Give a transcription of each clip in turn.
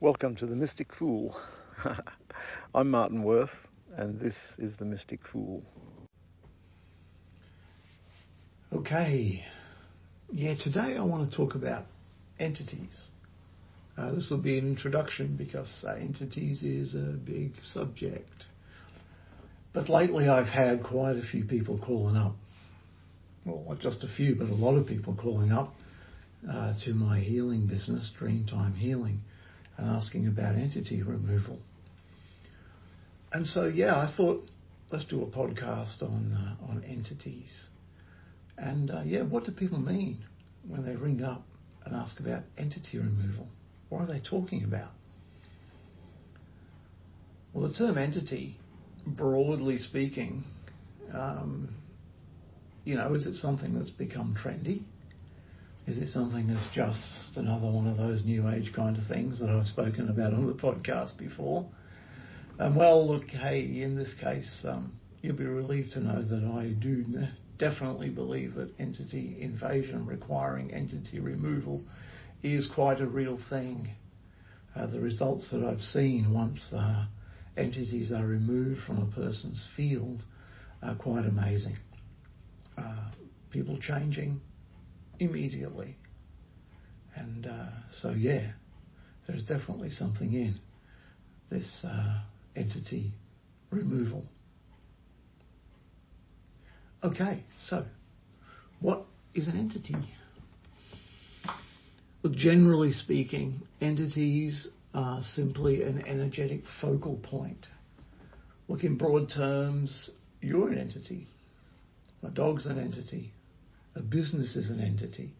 Welcome to the Mystic Fool. I'm Martin Worth, and this is the Mystic Fool. Okay, today I want to talk about entities. This will be an introduction because entities is a big subject. But lately I've had quite a few people calling up. Well, not just a few, but a lot of people calling up to my healing business, Dreamtime Healing, and asking about entity removal. And so, I thought, let's do a podcast on entities. And what do people mean when they ring up and ask about entity removal? What are they talking about? Well, the term entity, broadly speaking, is it something that's become trendy? Is it something that's just another one of those new age kind of things that I've spoken about on the podcast before? In this case, you'll be relieved to know that I do definitely believe that entity invasion requiring entity removal is quite a real thing. The results that I've seen once entities are removed from a person's field are quite amazing. People changing immediately. And there's definitely something in this entity removal. Okay, so what is an entity? Well, generally speaking, entities are simply an energetic focal point. Look, in broad terms, you're an entity. My dog's an entity. A business is an entity.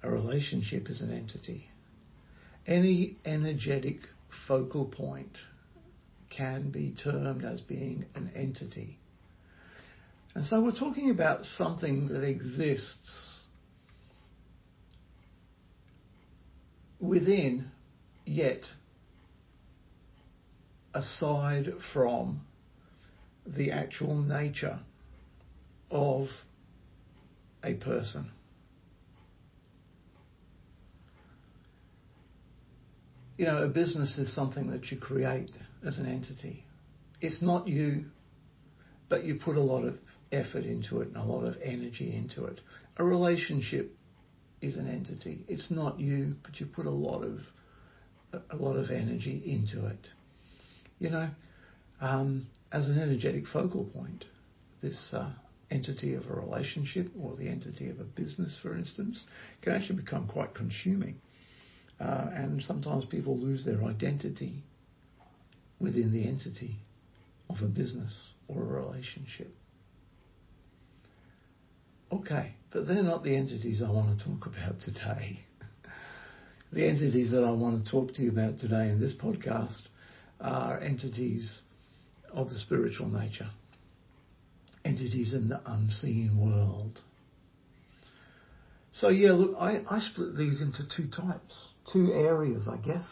A relationship is an entity. Any energetic focal point can be termed as being an entity. And so we're talking about something that exists within, yet aside from the actual nature of a person. A business is something that you create as an entity. It's not you, but you put a lot of effort into it and a lot of energy into it. A relationship is an entity. It's not you, but you put a lot of energy into it. As an energetic focal point, this entity of a relationship or the entity of a business, for instance, can actually become quite consuming. And sometimes people lose their identity within the entity of a business or a relationship. Okay, but they're not the entities I want to talk about today. The entities that I want to talk to you about today in this podcast are entities of the spiritual nature, entities in the unseen world. So I split these into two areas, I guess.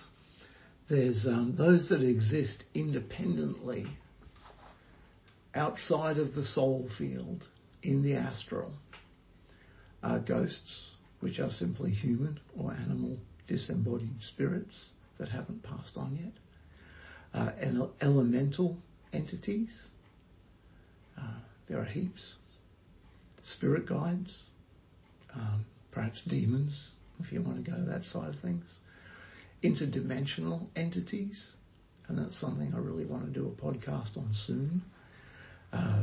There's those that exist independently outside of the soul field in the astral. Ghosts, which are simply human or animal disembodied spirits that haven't passed on yet. Elemental entities. There are heaps. Spirit guides. Perhaps demons, if you want to go that side of things. Interdimensional entities, and that's something I really want to do a podcast on soon.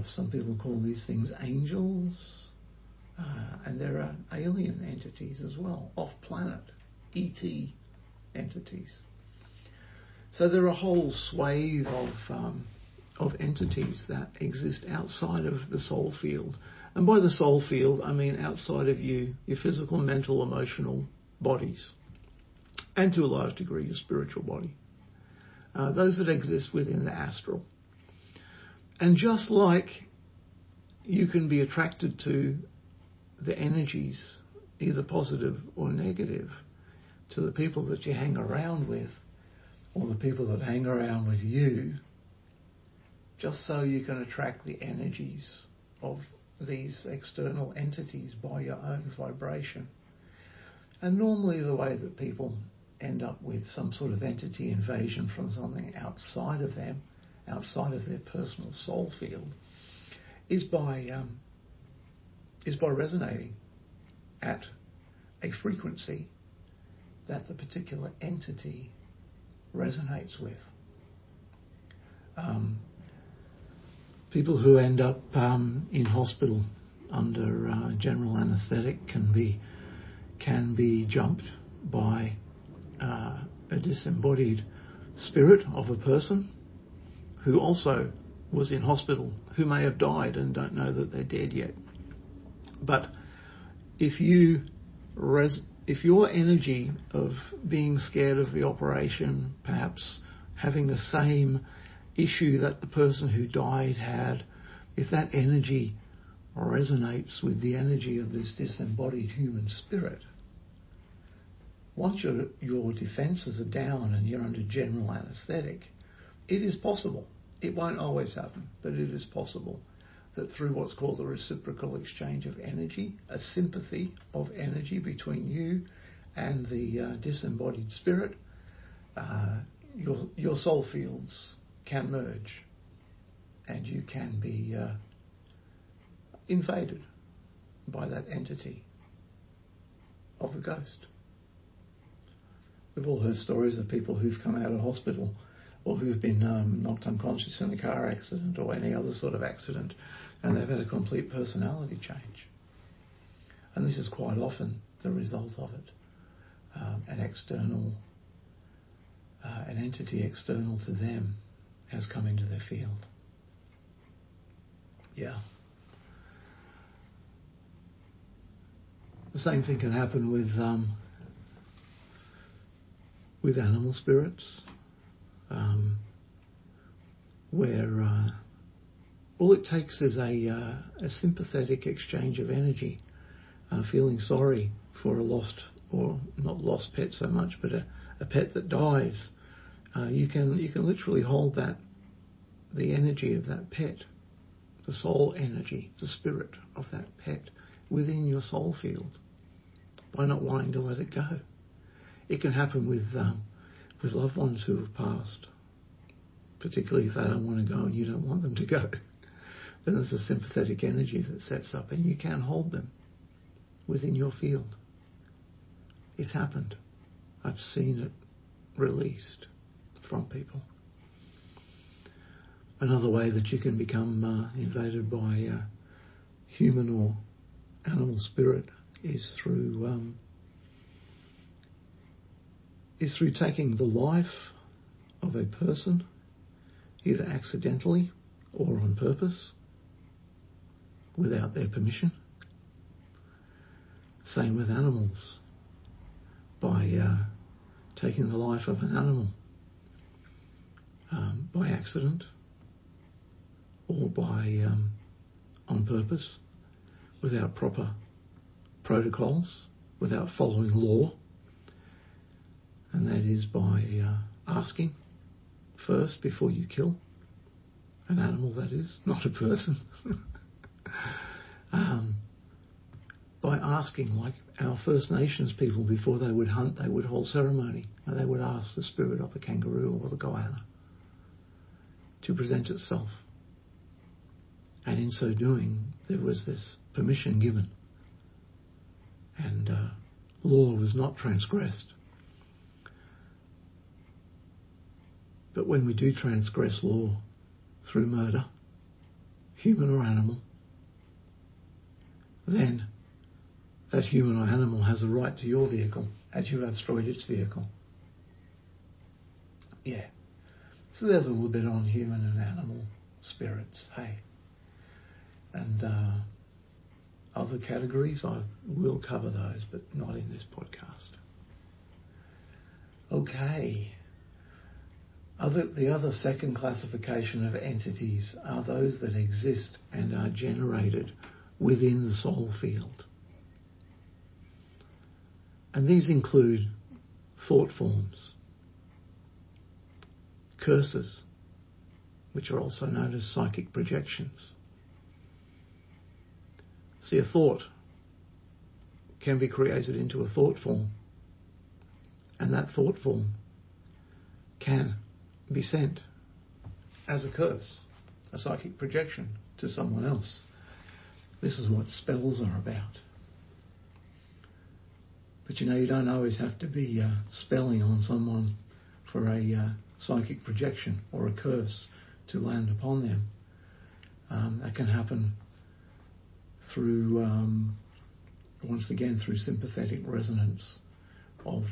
Some people call these things angels, and there are alien entities as well, off-planet, ET entities. So there are a whole swathe of entities that exist outside of the soul field. And by the soul field, I mean outside of you, your physical, mental, emotional bodies, and to a large degree, your spiritual body. Those that exist within the astral. And just like you can be attracted to the energies, either positive or negative, to the people that you hang around with, or the people that hang around with you, just so you can attract the energies of these external entities by your own vibration. And normally the way that people end up with some sort of entity invasion from something outside of them, outside of their personal soul field, is by resonating at a frequency that the particular entity resonates with. People who end up in hospital under general anaesthetic can be jumped by a disembodied spirit of a person who also was in hospital, who may have died and don't know that they're dead yet. But if your energy of being scared of the operation, perhaps having the same issue that the person who died had, if that energy resonates with the energy of this disembodied human spirit, once your defences are down and you're under general anaesthetic, it is possible, it won't always happen, but it is possible that through what's called a reciprocal exchange of energy, a sympathy of energy between you and the disembodied spirit, your soul fields can merge and you can be invaded by that entity of the ghost. We've all heard stories of people who've come out of hospital or who've been knocked unconscious in a car accident or any other sort of accident, and they've had a complete personality change. And this is quite often the result of it. An entity external to them has come into their field. Yeah. The same thing can happen with animal spirits, where all it takes is a sympathetic exchange of energy, feeling sorry for a lost, or not lost pet so much, but a pet that dies. You can literally hold the energy of that pet, the soul energy, the spirit of that pet within your soul field by not wanting to let it go. It can happen with loved ones who have passed, particularly if they don't want to go and you don't want them to go. Then there's a sympathetic energy that sets up and you can hold them within your field. It's happened. I've seen it released from people. Another way that you can become invaded by human or animal spirit is through taking the life of a person, either accidentally or on purpose, without their permission. Same with animals, by taking the life of an animal by accident or by on purpose, without proper protocols, without following law, and that is by asking first before you kill an animal, that is, not a person. By asking, like our First Nations people, before they would hunt, they would hold ceremony, and they would ask the spirit of the kangaroo or the goanna to present itself. And in so doing, there was this permission given, and law was not transgressed. But when we do transgress law through murder, human or animal, then that human or animal has a right to your vehicle as you have destroyed its vehicle. Yeah. So there's a little bit on human and animal spirits, hey. And other categories, I will cover those, but not in this podcast. Okay. The other second classification of entities are those that exist and are generated within the soul field. And these include thought forms, curses, which are also known as psychic projections. See, a thought can be created into a thought form, And that thought form can be sent as a curse, a psychic projection to someone else. This is what spells are about. But you don't always have to be spelling on someone for a psychic projection or a curse to land upon them. That can happen through, once again, through sympathetic resonance of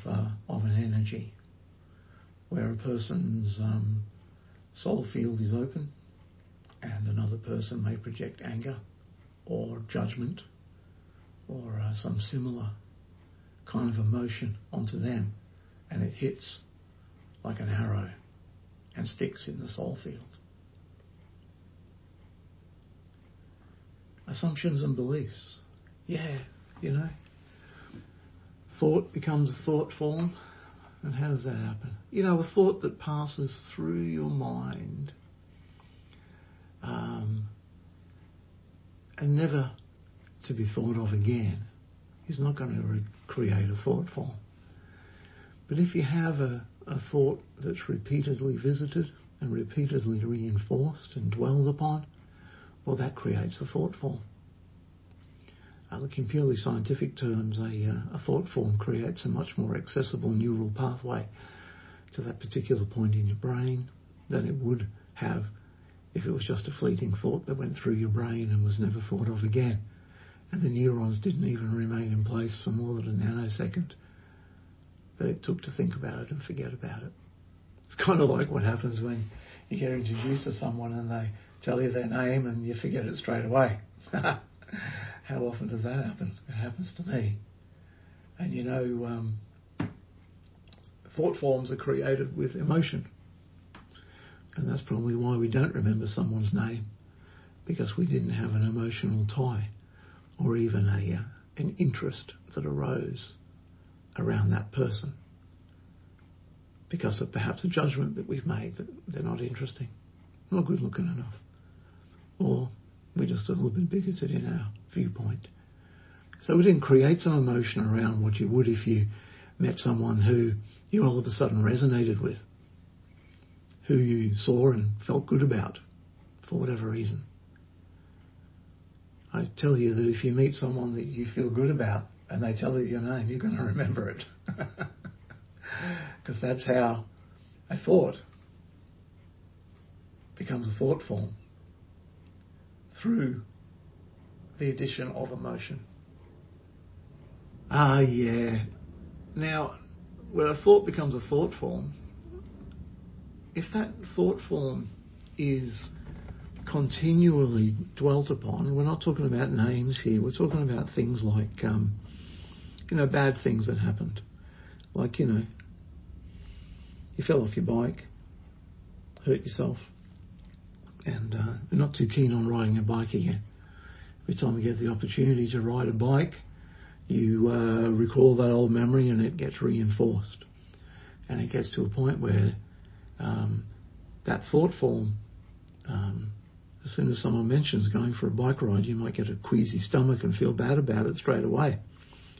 an energy, where a person's soul field is open and another person may project anger or judgment or some similar kind of emotion onto them, and it hits like an arrow and sticks in the soul field. Assumptions and beliefs. Yeah, thought becomes a thought form. And how does that happen? A thought that passes through your mind and never to be thought of again is not going to create a thought form. But if you have a thought that's repeatedly visited and repeatedly reinforced and dwelled upon, well, that creates a thought form. Look, in purely scientific terms, a thought form creates a much more accessible neural pathway to that particular point in your brain than it would have if it was just a fleeting thought that went through your brain and was never thought of again. And the neurons didn't even remain in place for more than a nanosecond that it took to think about it and forget about it. It's kind of like what happens when you get introduced to someone and they tell you their name and you forget it straight away. How often does that happen? It happens to me. And thought forms are created with emotion. And that's probably why we don't remember someone's name, because we didn't have an emotional tie or even an interest that arose around that person because of perhaps a judgment that we've made that they're not interesting, not good looking enough, or we're just a little bit bigoted in our viewpoint. So we didn't create some emotion around what you would if you met someone who you all of a sudden resonated with, who you saw and felt good about for whatever reason. I tell you that if you meet someone that you feel good about and they tell you your name, you're going to remember it. Because that's how a thought becomes a thought form, through the addition of emotion. Yeah. Now, when a thought becomes a thought form, if that thought form is continually dwelt upon, we're not talking about names here, we're talking about things like, bad things that happened. Like, you fell off your bike, hurt yourself, and you're not too keen on riding a bike again. Every time you get the opportunity to ride a bike, you recall that old memory and it gets reinforced. And it gets to a point where that thought form, as soon as someone mentions going for a bike ride, you might get a queasy stomach and feel bad about it straight away.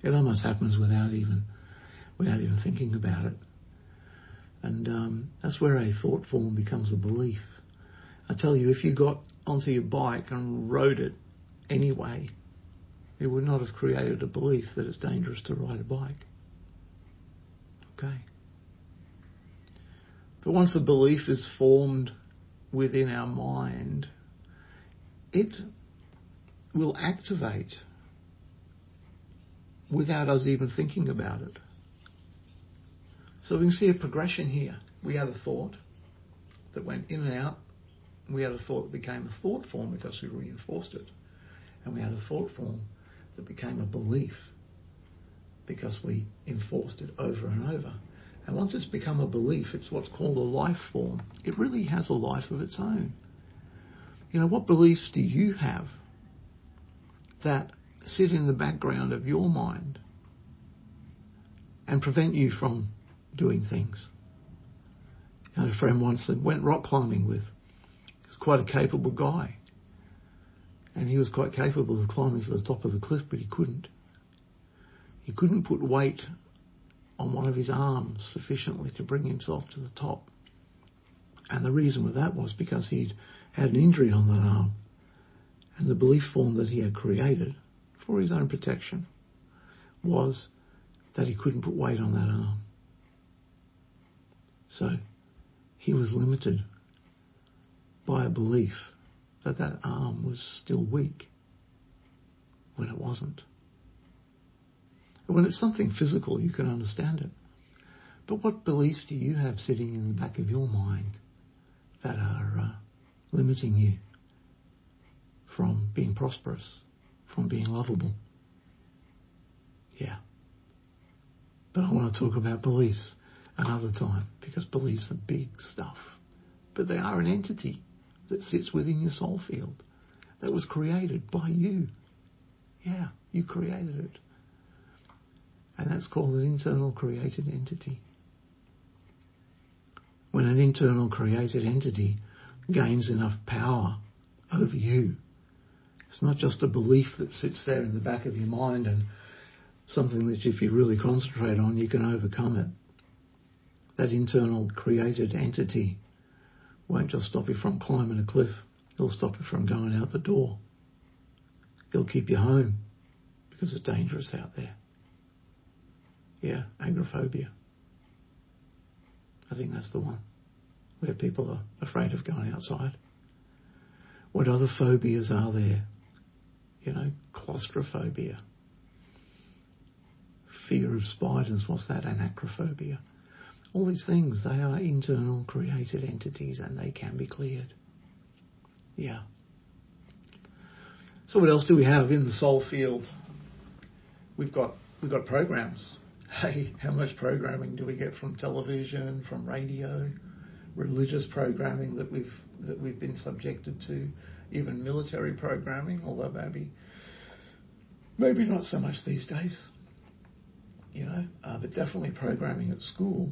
It almost happens without even thinking about it. And that's where a thought form becomes a belief. I tell you, if you got onto your bike and rode it anyway, it would not have created a belief that it's dangerous to ride a bike. Okay. But once a belief is formed within our mind, it will activate without us even thinking about it. So we can see a progression here. We had a thought that went in and out. We had a thought that became a thought form because we reinforced it. And we had a thought form that became a belief because we enforced it over and over. And once it's become a belief, it's what's called a life form. It really has a life of its own. What beliefs do you have that sit in the background of your mind and prevent you from doing things? I had a friend once that went rock climbing with. He's quite a capable guy. And he was quite capable of climbing to the top of the cliff, but he couldn't. He couldn't put weight on one of his arms sufficiently to bring himself to the top. And the reason for that was because he'd had an injury on that arm, and the belief form that he had created for his own protection was that he couldn't put weight on that arm. So he was limited by a belief that that arm was still weak when it wasn't. When it's something physical, you can understand it. But what beliefs do you have sitting in the back of your mind that are limiting you from being prosperous, from being lovable? Yeah. But I want to talk about beliefs another time, because beliefs are big stuff. But they are an entity that sits within your soul field that was created by you. Yeah, you created it. And that's called an internal created entity. When an internal created entity gains enough power over you, it's not just a belief that sits there in the back of your mind and something that if you really concentrate on, you can overcome it. That internal created entity won't just stop you from climbing a cliff. It'll stop you from going out the door. It'll keep you home because it's dangerous out there. Yeah, agoraphobia. I think that's the one, where people are afraid of going outside. What other phobias are there? You know, claustrophobia. Fear of spiders, what's that? Anacrophobia. All these things, they are internal created entities and they can be cleared. Yeah. So what else do we have in the soul field? We've got programs. Hey, how much programming do we get from television, from radio, religious programming that we've been subjected to, even military programming, although maybe not so much these days, you know, but definitely programming at school.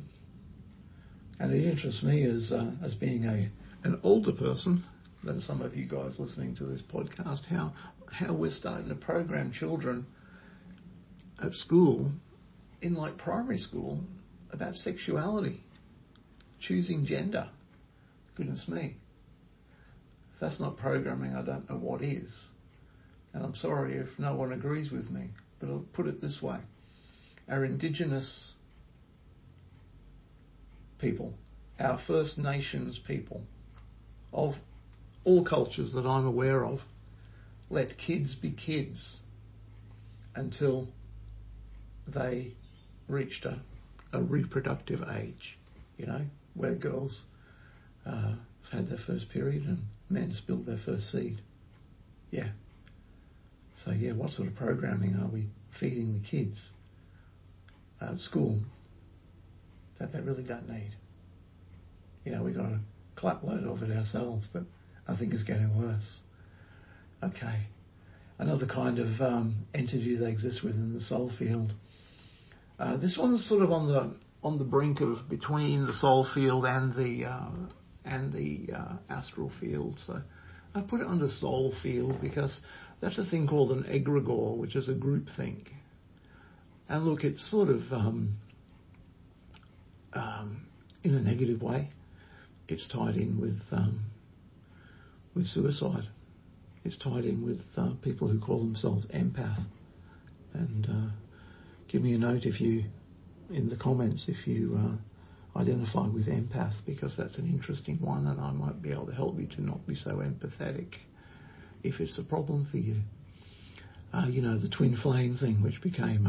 And it interests me as being an older person than some of you guys listening to this podcast, how we're starting to program children at school, in like primary school, about sexuality, choosing gender. Goodness me. If that's not programming, I don't know what is. And I'm sorry if no one agrees with me, but I'll put it this way. Our Indigenous people, our First Nations people, of all cultures that I'm aware of, let kids be kids until they reached a reproductive age, you know, where girls had their first period and men spilled their first seed. Yeah. So yeah, what sort of programming are we feeding the kids at school that they really don't need? You know, we've got a clapload of it ourselves, but I think it's getting worse. Okay. Another kind of entity that exists within the soul field. This one's sort of on the brink of between the soul field and the astral field. So I put it under soul field because that's a thing called an egregore, which is a group think. And look, it's sort of in a negative way. It's tied in with suicide. It's tied in with people who call themselves empath. And give me a note in the comments if you identify with empath, because that's an interesting one and I might be able to help you to not be so empathetic if it's a problem for you. You know, the twin flame thing, which became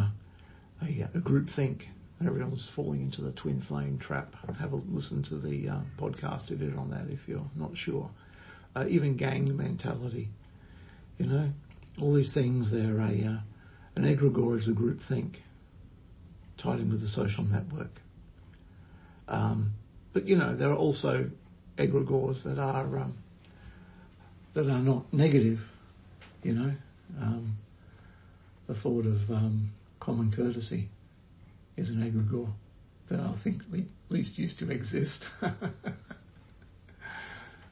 a group think. Everyone was falling into the twin flame trap. Have a listen to the podcast I did on that if you're not sure. Even gang mentality, you know, all these things, they're an egregore is a group think, tied in with a social network. But you know, there are also egregores that are not negative. You know, the thought of common courtesy is an egregore that I think at least used to exist,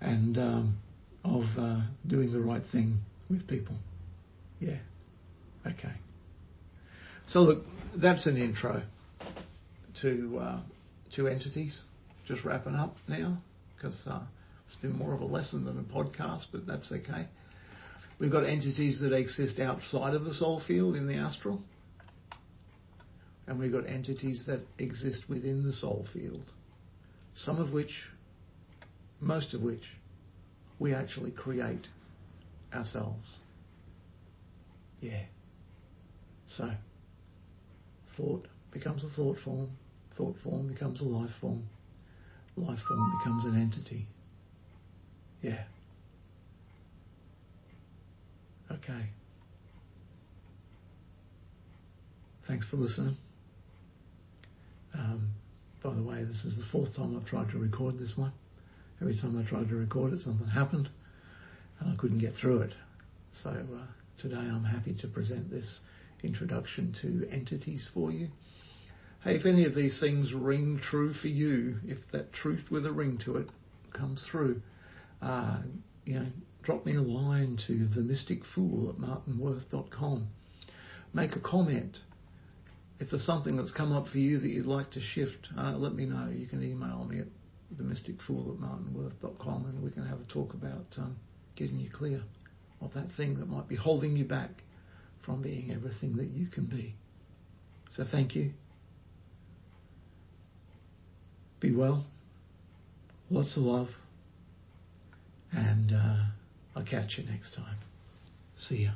and of doing the right thing with people. Yeah. Okay. So look, that's an intro. two entities. Just wrapping up now, because it's been more of a lesson than a podcast, but that's okay. We've got entities that exist outside of the soul field in the astral, and we've got entities that exist within the soul field, some of which, most of which, we actually create ourselves. Yeah. So, thought becomes a thought form becomes a life form becomes an entity. Yeah. Okay. Thanks for listening. By the way, this is the fourth time I've tried to record this one. Every time I tried to record it, something happened and I couldn't get through it. So today I'm happy to present this introduction to entities for you. Hey, if any of these things ring true for you, if that truth with a ring to it comes through, drop me a line to themysticfool@martinworth.com. Make a comment. If there's something that's come up for you that you'd like to shift, let me know. You can email me at themysticfool@martinworth.com and we can have a talk about getting you clear of that thing that might be holding you back from being everything that you can be. So thank you. Be well. Lots of love. And I'll catch you next time. See ya.